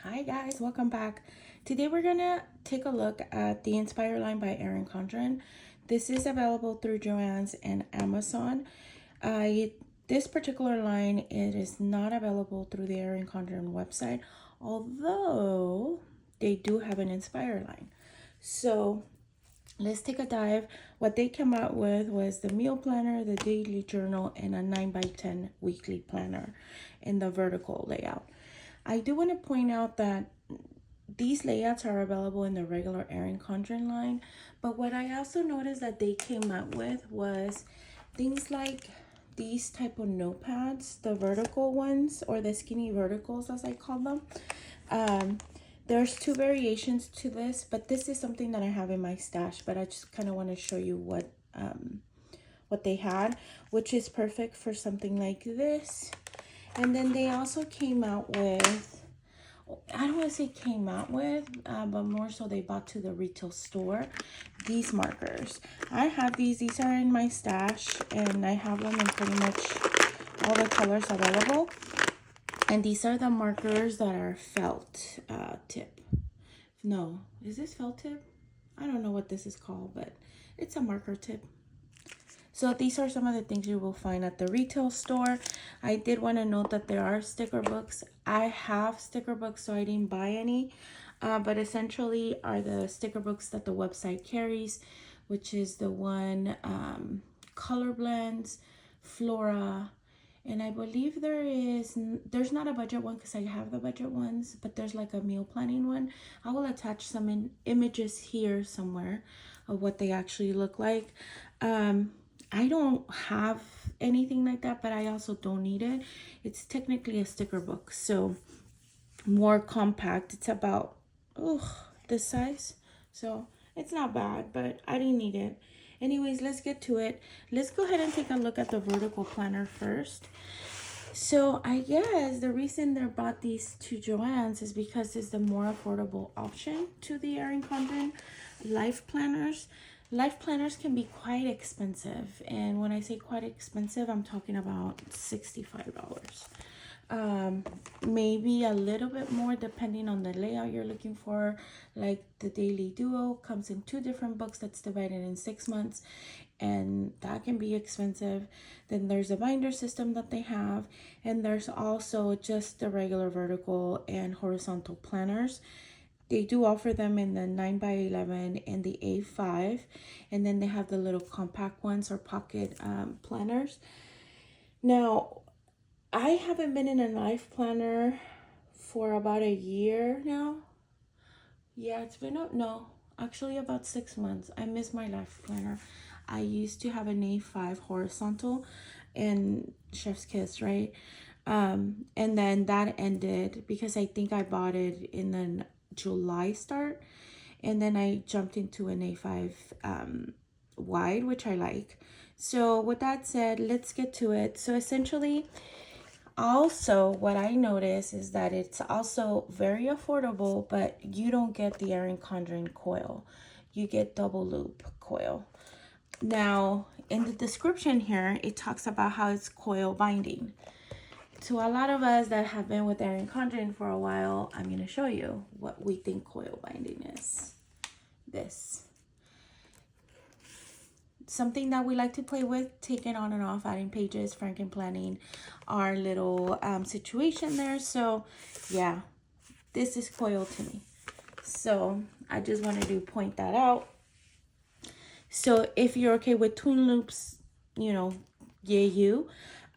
Hi guys, welcome back. Today we're gonna take a look at the Inspire line by Erin Condren. This is available through Joann's and Amazon. This particular line, it is not available through the Erin Condren website, although they do have an Inspire line. So let's take a dive. What they came out with was the meal planner, the daily journal, and a 9x10 weekly planner in the vertical layout. I do want to point out that these layouts are available in the regular Erin Condren line, but what I also noticed that they came out with was things like these type of notepads, the vertical ones, or the skinny verticals as I call them. There's two variations to this, but this is something that I have in my stash, but I just kind of want to show you what they had, which is perfect for something like this. And then they also came out with, I don't want to say came out with, but more so they bought to the retail store, these markers. I have these are in my stash, and I have them in pretty much all the colors available. And these are the markers that are felt tip. No, is this felt tip? I don't know what this is called, but it's a marker tip. So these are some of the things you will find at the retail store. I did want to note that there are sticker books. I have sticker books, so I didn't buy any. But essentially are the sticker books that the website carries, which is the one Color Blends, Flora, and I believe there's not a budget one because I have the budget ones, but there's like a meal planning one. I will attach some images here somewhere of what they actually look like. I don't have anything like that, but I also don't need it. It's technically a sticker book, so more compact. It's about this size, so it's not bad, but I didn't need it. Anyways, let's get to it. Let's go ahead and take a look at the vertical planner first. So I guess the reason they bought these to Joann's is because it's the more affordable option to the Erin Condren life planners. Life planners can be quite expensive, and when I say quite expensive, I'm talking about $65. Maybe a little bit more depending on the layout you're looking for. Like the Daily Duo comes in 2 different books that's divided in 6 months, and that can be expensive. Then there's a binder system that they have, and there's also just the regular vertical and horizontal planners. They do offer them in the 9x11 and the A5, and then they have the little compact ones or pocket planners. Now, I haven't been in a life planner for about a year now. Yeah, it's been actually about 6 months. I miss my life planner. I used to have an A5 horizontal and Chef's Kiss, right? And then that ended because I think I bought it in the July start, and then I jumped into an A5 wide, which I like. So with that said, let's get to it. So essentially, also what I notice is that it's also very affordable, but you don't get the Erin Condren coil. You get double loop coil. Now in the description here, it talks about how it's coil binding. To a lot of us that have been with Erin Condren for a while, I'm going to show you what we think coil binding is. This. Something that we like to play with, taking on and off, adding pages, franken planning our little situation there. So yeah, this is coil to me. So I just wanted to point that out. So if you're okay with twin loops, yay you.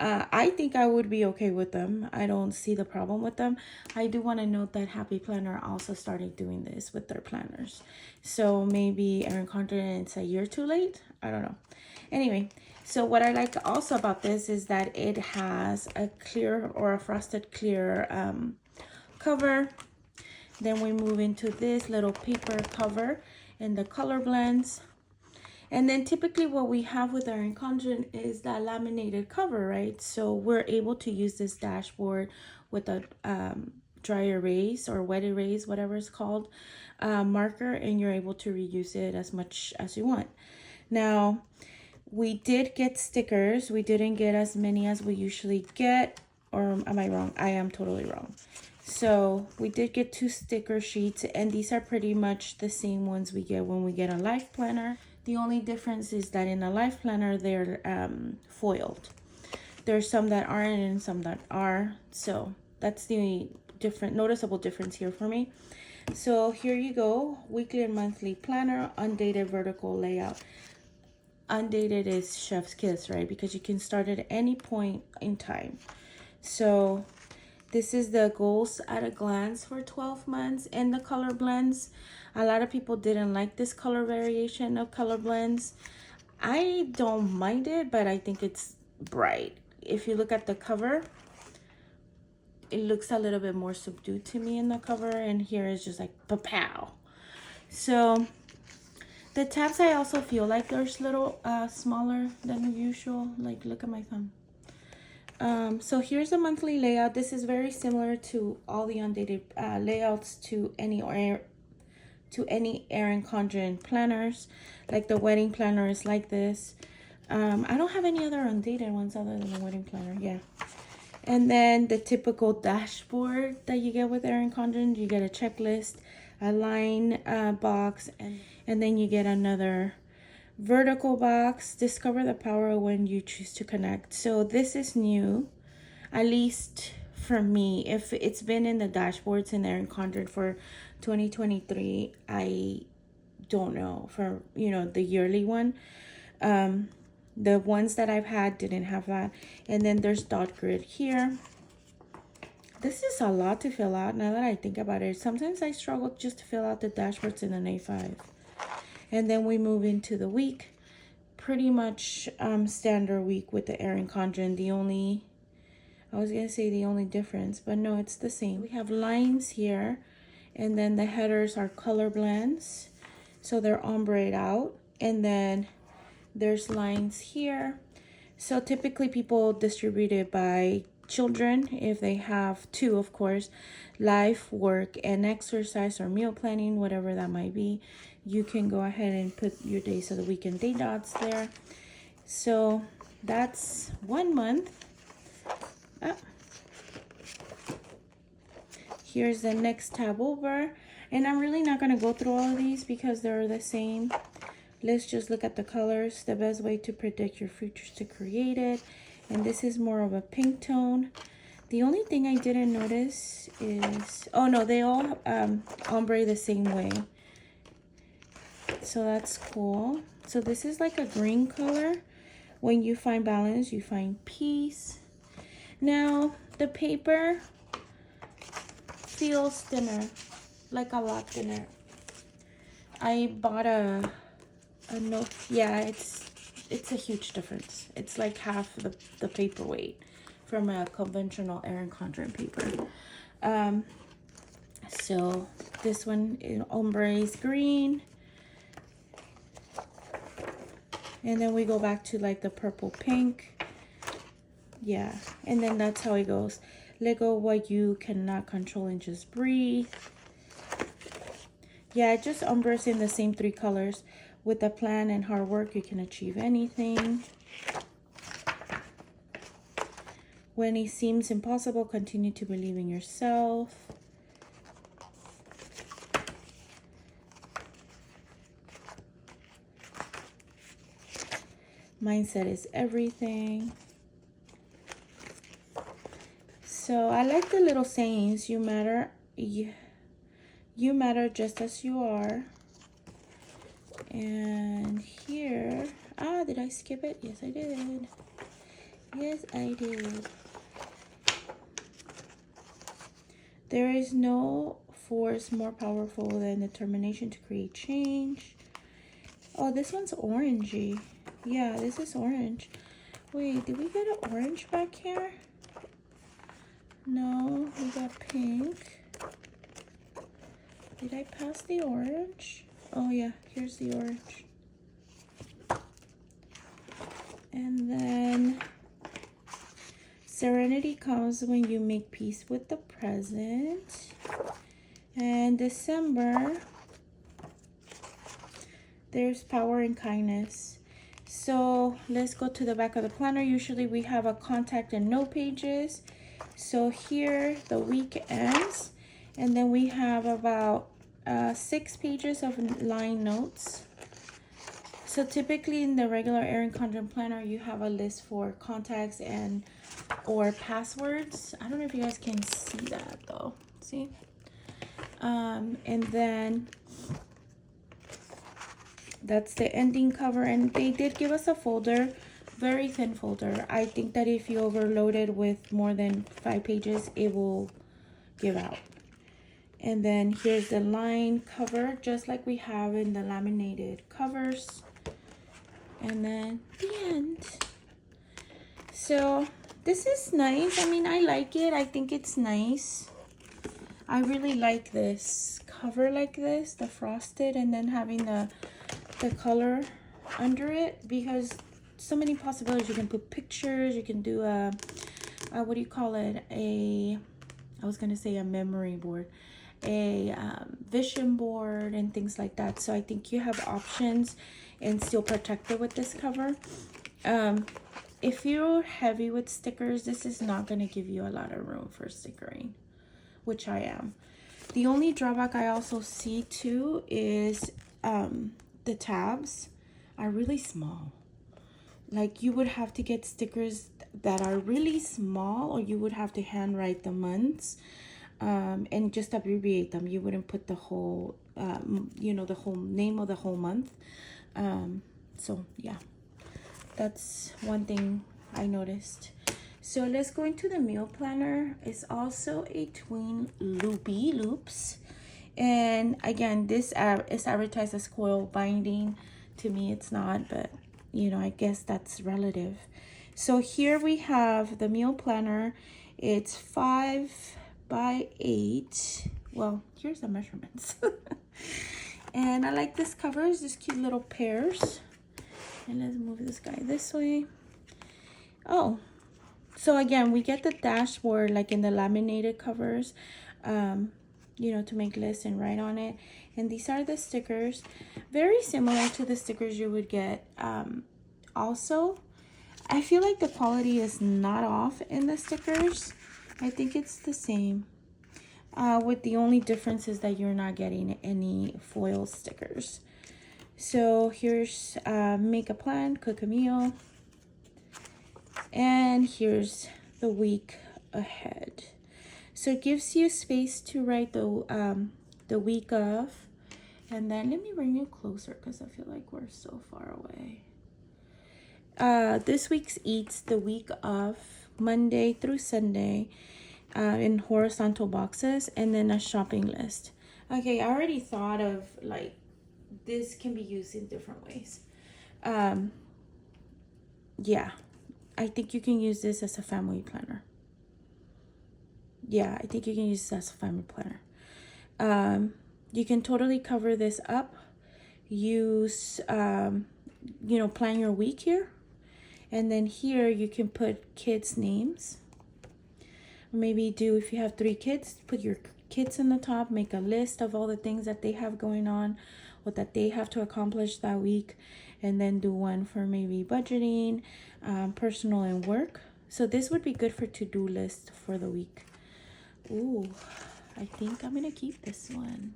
I think I would be okay with them. I don't see the problem with them. I do want to note that Happy Planner also started doing this with their planners. So maybe Erin Condren, it's a year too late. I don't know. Anyway, so what I like also about this is that it has a clear or a frosted clear cover. Then we move into this little paper cover and the color blends. And then typically what we have with Erin Condren is that laminated cover, right? So we're able to use this dashboard with a dry erase or wet erase, whatever it's called, marker, and you're able to reuse it as much as you want. Now, we did get stickers. We didn't get as many as we usually get, or am I wrong? I am totally wrong. So we did get 2 sticker sheets, and these are pretty much the same ones we get when we get a life planner. The only difference is that in a life planner, they're foiled. There's some that aren't and some that are. So that's the noticeable difference here for me. So here you go, weekly and monthly planner, undated vertical layout. Undated is chef's kiss, right? Because you can start at any point in time. So this is the goals at a glance for 12 months and the color blends. A lot of people didn't like this color variation of color blends. I don't mind it, but I think it's bright. If you look at the cover, it looks a little bit more subdued to me in the cover, and here is just like pow. So the tabs, I also feel like there's little smaller than usual. Like, look at my thumb. So here's the monthly layout. This is very similar to all the undated layouts to any Erin Condren planners. Like the wedding planner is like this. I don't have any other undated ones other than the wedding planner. Yeah. And then the typical dashboard that you get with Erin Condren, you get a checklist, a line box, and then you get another vertical box. Discover the power when you choose to connect. So this is new, at least for me. If it's been in the dashboards in Erin Condren for 2023, I don't know for, you know, the yearly one. The ones that I've had didn't have that. And then there's dot grid here. This is a lot to fill out now that I think about it. Sometimes I struggle just to fill out the dashboards in an A5. And then we move into the week. Pretty much standard week with the Erin Condren. I was going to say the only difference, but no, it's the same. We have lines here, and then the headers are color blends. So they're ombreed out, and then there's lines here. So typically people distribute it by children, if they have 2, of course, life, work, and exercise, or meal planning, whatever that might be. You can go ahead and put your days of the week and day dots there. So that's 1 month. Here's the next tab over, and I'm really not going to go through all of these because they're the same. Let's just look at the colors. The best way to predict your futures to create it. And this is more of a pink tone. The only thing I didn't notice is, oh no, they all ombre the same way. So that's cool. So this is like a green color. When you find balance, you find peace. Now, the paper feels thinner, like a lot thinner. I bought a note. Yeah, it's a huge difference. It's like half the paper weight from a conventional Erin Condren paper. So this one in ombre is green, and then we go back to like the purple pink. Yeah, and then that's how it goes. Let go what you cannot control and just breathe. Yeah, it just umbres in the same 3 colors. With a plan and hard work, you can achieve anything. When it seems impossible, continue to believe in yourself. Mindset is everything. So I like the little sayings. You matter. You matter just as you are. And here, did I skip it? Yes, I did. Yes, I did. There is no force more powerful than determination to create change. Oh, this one's orangey. Yeah, this is orange. Wait, did we get an orange back here? No, we got pink. Did I pass the orange? Oh yeah, here's the orange. And then serenity comes when you make peace with the present. And December, there's power and kindness. So let's go to the back of the planner. Usually we have a contact and note pages. So here the week ends, and then we have about 6 pages of line notes. So typically in the regular Erin Condren planner, you have a list for contacts and or passwords. I don't know if you guys can see that though. See? And then that's the ending cover, and they did give us a folder, very thin folder. I think that if you overload it with more than 5 pages, it will give out. And then here's the line cover, just like we have in the laminated covers. And then the end. So this is nice. I mean, I like it. I think it's nice. I really like this cover like this, the frosted, and then having the color under it, because so many possibilities. You can put pictures, you can do a what do you call it, I was gonna say a memory board, a vision board, and things like that. So I think you have options and still protect it with this cover. If you're heavy with stickers, this is not going to give you a lot of room for stickering, which I am. The only drawback I also see too is the tabs are really small. Like, you would have to get stickers that are really small, or you would have to handwrite the months and just abbreviate them. You wouldn't put the whole, you know, the whole name of the whole month. So yeah, that's one thing I noticed. So let's go into the meal planner. It's also a tween loopy loops, and again, this is advertised as coil binding. To me it's not, but you know, I guess that's relative. So here we have the meal planner. It's 5 by 8. Well, here's the measurements. And I like this cover. It's just cute little pairs. And let's move this guy this way. Oh, so again, we get the dashboard like in the laminated covers, you know, to make lists and write on it. And these are the stickers, very similar to the stickers you would get. Also, I feel like the quality is not off in the stickers. I think it's the same. With the only difference is that you're not getting any foil stickers. So here's make a plan, cook a meal, and here's the week ahead. So it gives you space to write the week of, and then let me bring you closer because I feel like we're so far away. This week's eats the week of Monday through Sunday in horizontal boxes, and then a shopping list. Okay, I already thought of like this can be used in different ways. Yeah, I think you can use this as a family planner. Yeah, I think you can use this as a family planner. You can totally cover this up. Use, you know, plan your week here. And then here you can put kids' names. Maybe do, if you have 3 kids, put your kids in the top, make a list of all the things that they have going on, what that they have to accomplish that week, and then do one for maybe budgeting, personal, and work. So this would be good for to-do list for the week. Ooh, I think I'm gonna keep this one.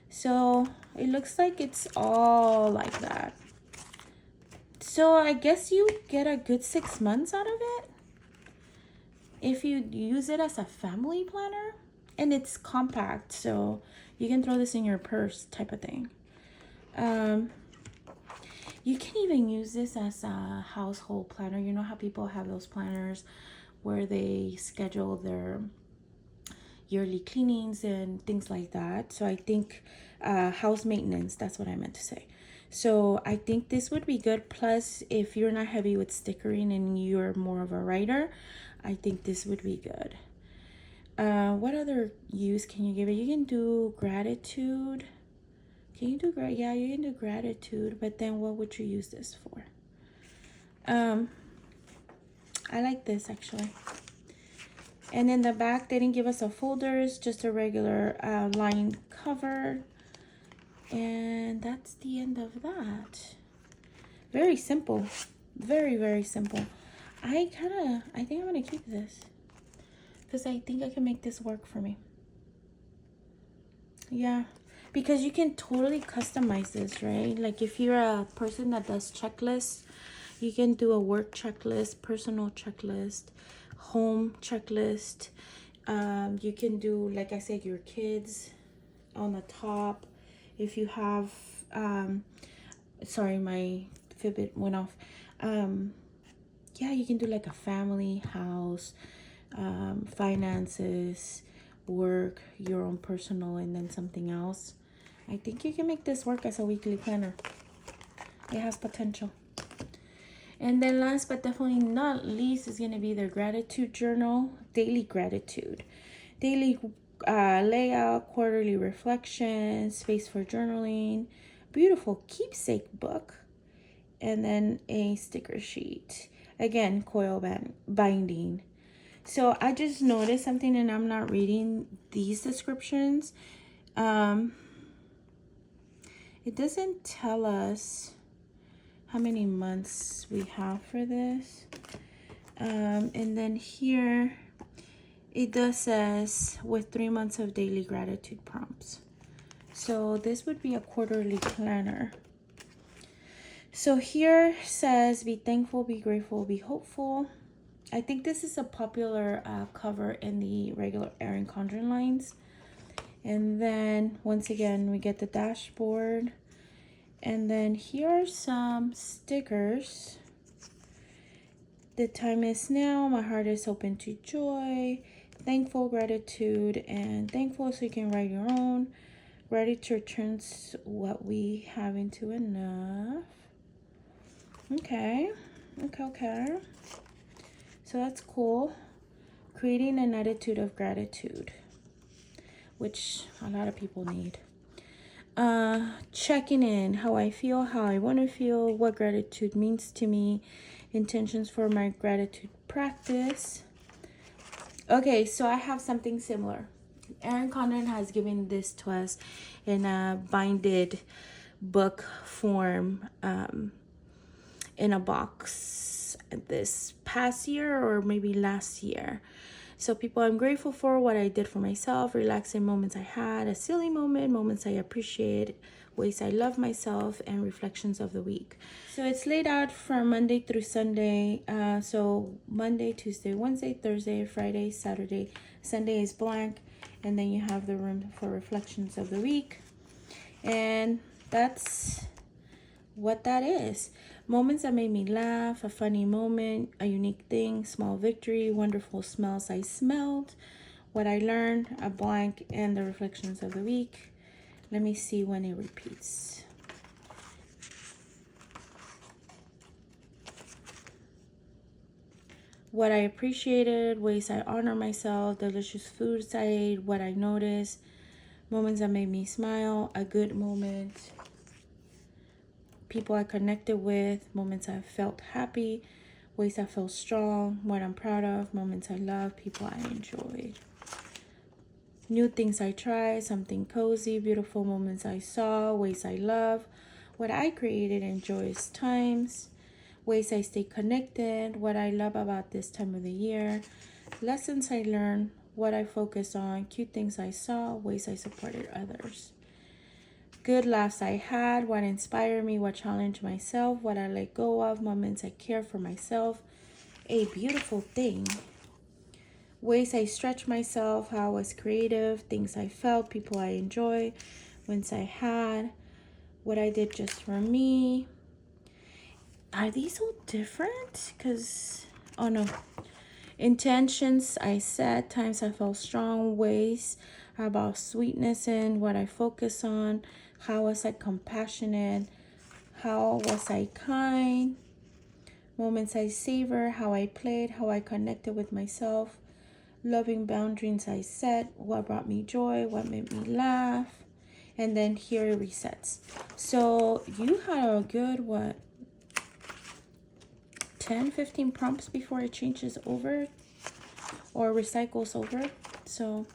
So it looks like it's all like that. So I guess you get a good 6 months out of it if you use it as a family planner, and it's compact, so you can throw this in your purse type of thing. You can even use this as a household planner. You know how people have those planners where they schedule their yearly cleanings and things like that. So I think house maintenance, that's what I meant to say. So I think this would be good. Plus, if you're not heavy with stickering and you're more of a writer, I think this would be good. What other use can you give it? You can do gratitude. Can you do yeah, you can do gratitude, but then what would you use this for? I like this actually. And in the back, they didn't give us a folder, it's just a regular line cover. And that's the end of that. Very simple. Very, very simple. I think I'm gonna keep this. because I think I can make this work for me. Yeah, because you can totally customize this, right? Like if you're a person that does checklists, you can do a work checklist, personal checklist, home checklist. You can do, like I said, your kids on the top. If you have, sorry, my Fitbit went off. Yeah, you can do like a family, house, finances, work, your own personal, and then something else. I think you can make this work as a weekly planner. It has potential. And then last but definitely not least is going to be their gratitude journal, daily gratitude, daily layout, quarterly reflection, space for journaling, beautiful keepsake book, and then a sticker sheet. Again, coil binding. So I just noticed something, and I'm not reading these descriptions. It doesn't tell us how many months we have for this. And then here it does says with 3 months of daily gratitude prompts. So this would be a quarterly planner. So here says be thankful, be grateful, be hopeful. I think this is a popular cover in the regular Erin Condren lines. And then once again we get the dashboard. And then here are some stickers. The time is now. My heart is open to joy. Thankful, gratitude, and thankful. So you can write your own. Gratitude turns what we have into enough. Okay. So that's cool. Creating an attitude of gratitude, which a lot of people need. Checking in, how I feel, how I want to feel, what gratitude means to me, intentions for my gratitude practice. Okay, so I have something similar. Erin Condren has given this to us in a binded book form, in a box this past year or maybe last year. So people I'm grateful for, what I did for myself, relaxing moments I had, a silly moment, moments I appreciate, ways I love myself, and reflections of the week. So it's laid out from Monday through Sunday. So Monday, Tuesday, Wednesday, Thursday, Friday, Saturday, Sunday is blank. And then you have the room for reflections of the week. And that's what that is. Moments that made me laugh, a funny moment, a unique thing, small victory, wonderful smells I smelled, what I learned, a blank, and the reflections of the week. Let me see when it repeats. What I appreciated, ways I honor myself, delicious foods I ate, what I noticed, moments that made me smile, a good moment, people I connected with, moments I felt happy, ways I felt strong, what I'm proud of, moments I love, people I enjoyed. New things I tried, something cozy, beautiful moments I saw, ways I love, what I created in joyous times, ways I stay connected, what I love about this time of the year, lessons I learned, what I focused on, cute things I saw, ways I supported others. Good laughs I had, what inspired me, what challenged myself, what I let go of, moments I care for myself, a beautiful thing. Ways I stretched myself, how I was creative, things I felt, people I enjoy, wins I had, what I did just for me. Are these all different? Because, oh no. Intentions I set, times I felt strong, ways about sweetness and what I focus on, how was I compassionate, how was I kind, moments I savor, how I played, how I connected with myself, loving boundaries I set, what brought me joy, what made me laugh, and then here it resets. So you had a good, 10-15 prompts before it changes over or recycles over. So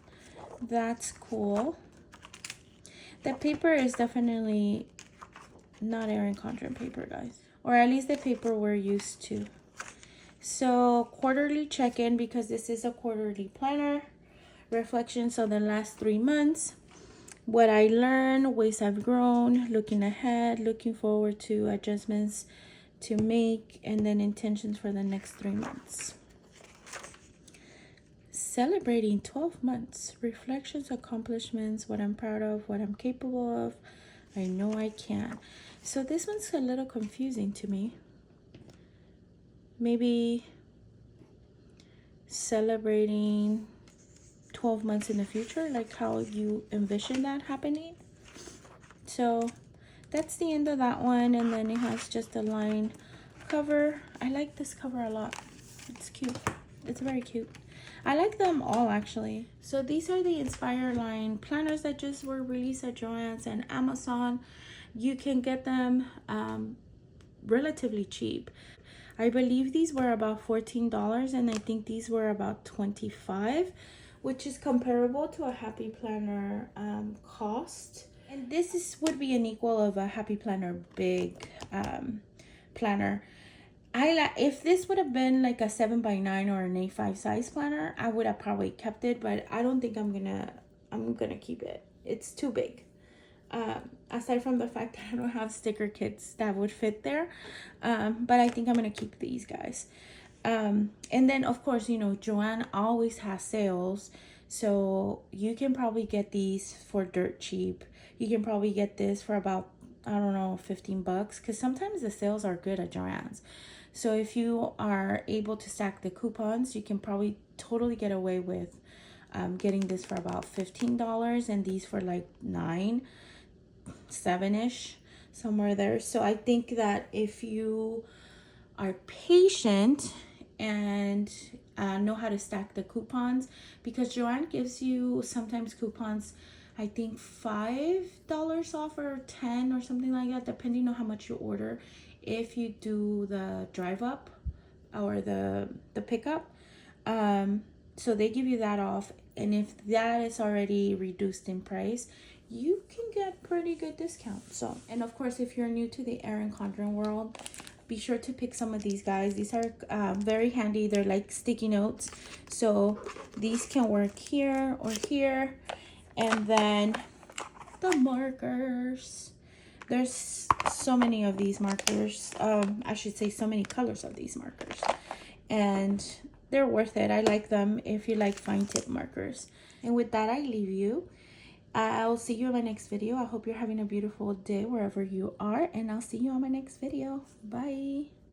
that's cool. The paper is definitely not Erin Condren paper, guys, or at least the paper we're used to. So quarterly check-in, because this is a quarterly planner. Reflections of the last 3 months. What I learned, ways I've grown, looking ahead, looking forward to adjustments to make, and then intentions for the next 3 months. Celebrating 12 months. Reflections, accomplishments, what I'm proud of, what I'm capable of. I know I can. So this one's a little confusing to me. Maybe celebrating 12 months in the future, like how you envision that happening. So that's the end of that one. And then it has just a line cover. I like this cover a lot. It's cute. It's very cute. I like them all, actually. So these are the Inspire line planners that just were released at Joann's and Amazon. You can get them relatively cheap. I believe these were about $14, and I think these were about $25, which is comparable to a Happy Planner cost. And this would be an equal of a Happy Planner big planner. If this would have been like a 7x9 or an A5 size planner, I would have probably kept it, but I don't think I'm gonna keep it. It's too big. Aside from the fact that I don't have sticker kits that would fit there, but I think I'm gonna keep these guys. And then of course, you know, Joann always has sales, so you can probably get these for dirt cheap. You can probably get this for about, I don't know, 15 bucks, because sometimes the sales are good at Joann's. So if you are able to stack the coupons, you can probably totally get away with getting this for about $15, and these for like $9, $7-ish, somewhere there. So I think that if you are patient and know how to stack the coupons, because Joann gives you sometimes coupons, I think $5 off or 10 or something like that, depending on how much you order, if you do the drive up or the pickup. So they give you that off, and if that is already reduced in price, you can get pretty good discounts. So, and of course, if you're new to the Erin Condren world, be sure to pick some of these guys. These are very handy. They're like sticky notes, so these can work here or here. And then the markers. There's so many of these markers. I should say so many colors of these markers, and they're worth it. I like them if you like fine tip markers. And with that, I leave you. I'll see you in my next video. I hope you're having a beautiful day wherever you are, and I'll see you on my next video. Bye.